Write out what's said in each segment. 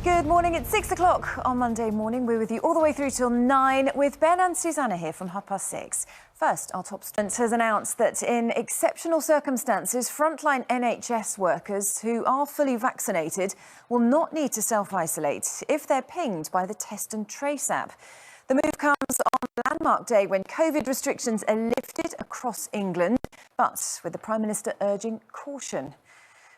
Good morning, it's 6 o'clock on Monday morning. We're with you all the way through till 9 with Ben and Susanna here from 6:30. First, our top student has announced that in exceptional circumstances, frontline NHS workers who are fully vaccinated will not need to self-isolate if they're pinged by the Test and Trace app. The move comes on landmark day when COVID restrictions are lifted across England, but with the Prime Minister urging caution.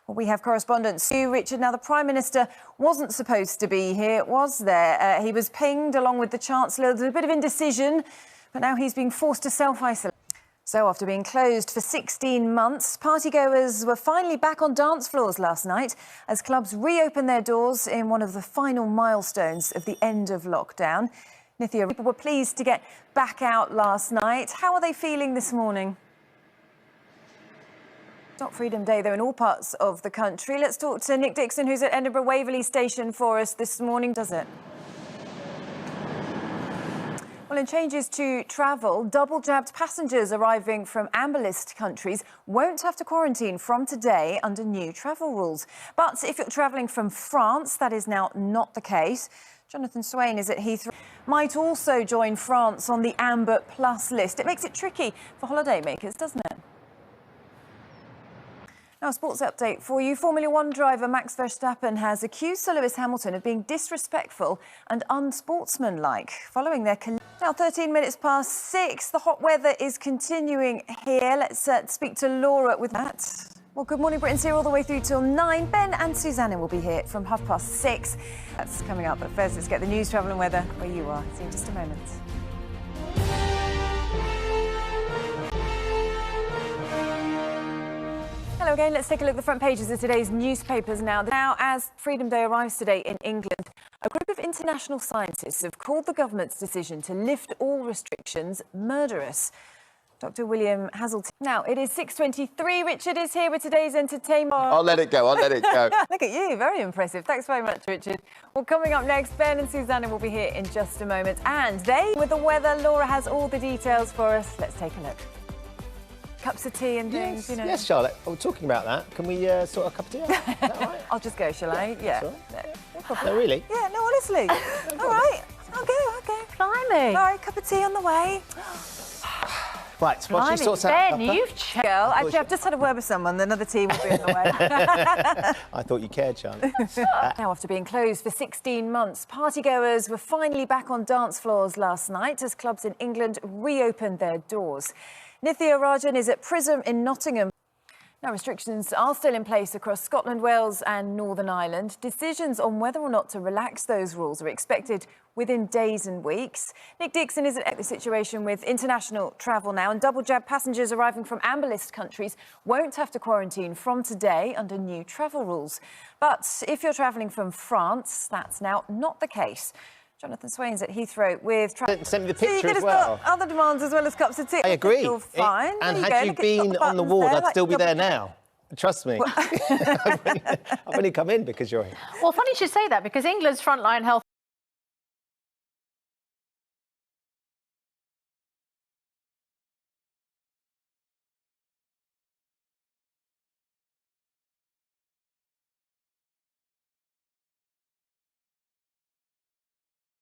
Well, we have correspondent Sue. Richard, now the Prime Minister wasn't supposed to be here, was there? He was pinged along with the Chancellor. There's a bit of indecision, but now he's being forced to self-isolate. So after being closed for 16 months, partygoers were finally back on dance floors last night as clubs reopened their doors in one of the final milestones of the end of lockdown. Nithya, people were pleased to get back out last night. How are they feeling this morning? Not Freedom Day, though, in all parts of the country. Let's talk to Nick Dixon, who's at Edinburgh Waverley Station for us this morning. Does it? Well, in changes to travel, double-jabbed passengers arriving from amber-list countries won't have to quarantine from today under new travel rules. But if you're travelling from France, that is now not the case. Jonathan Swain is at Heathrow. Might also join France on the Amber Plus list. It makes it tricky for holidaymakers, doesn't it? Now, a sports update for you. Formula One driver Max Verstappen has accused Sir Lewis Hamilton of being disrespectful and unsportsmanlike following their collision. Now, 13 minutes past 6. The hot weather is continuing here. Let's speak to Laura with that. Well, good morning, Britain's here all the way through till 9. Ben and Susanna will be here from 6:30. That's coming up. But first, let's get the news, travel and weather where you are. See you in just a moment. Hello again. Let's take a look at the front pages of today's newspapers now. Now, as Freedom Day arrives today in England, a group of international scientists have called the government's decision to lift all restrictions murderous. Dr. William Hazeltine. Now, it is 6:23. Richard is here with today's entertainment. I'll let it go. Look at you. Very impressive. Thanks very much, Richard. Well, coming up next, Ben and Susanna will be here in just a moment. And they, with the weather, Laura has all the details for us. Let's take a look. Cups of tea and things, you know. Yes, Charlotte. We're talking about that. Can we sort a cup of tea out? Is that all right? I'll just go, shall I? Yeah. No problem. No, really? Yeah, no, honestly. All right. I'll go. Blimey. All right, cup of tea on the way. Right, what she sorts out. Ben, you've checked. Girl, actually, I've just had a word with someone. Another tea will be on the way. I thought you cared, Charlotte. Now, after being closed for 16 months, partygoers were finally back on dance floors last night as clubs in England reopened their doors. Nithya Rajan is at Prism in Nottingham. Now, restrictions are still in place across Scotland, Wales and Northern Ireland. Decisions on whether or not to relax those rules are expected within days and weeks. Nick Dixon is at the situation with international travel now, and double-jab passengers arriving from amber-list countries won't have to quarantine from today under new travel rules. But if you're travelling from France, that's now not the case. Jonathan Swain's at Heathrow with... Send me the picture as well. Got other demands as well as cups of tea. I agree. You're fine. And had you been on the ward, I'd still be there now. Trust me. I've only come in because you're here. Well, funny you should say that, because England's frontline health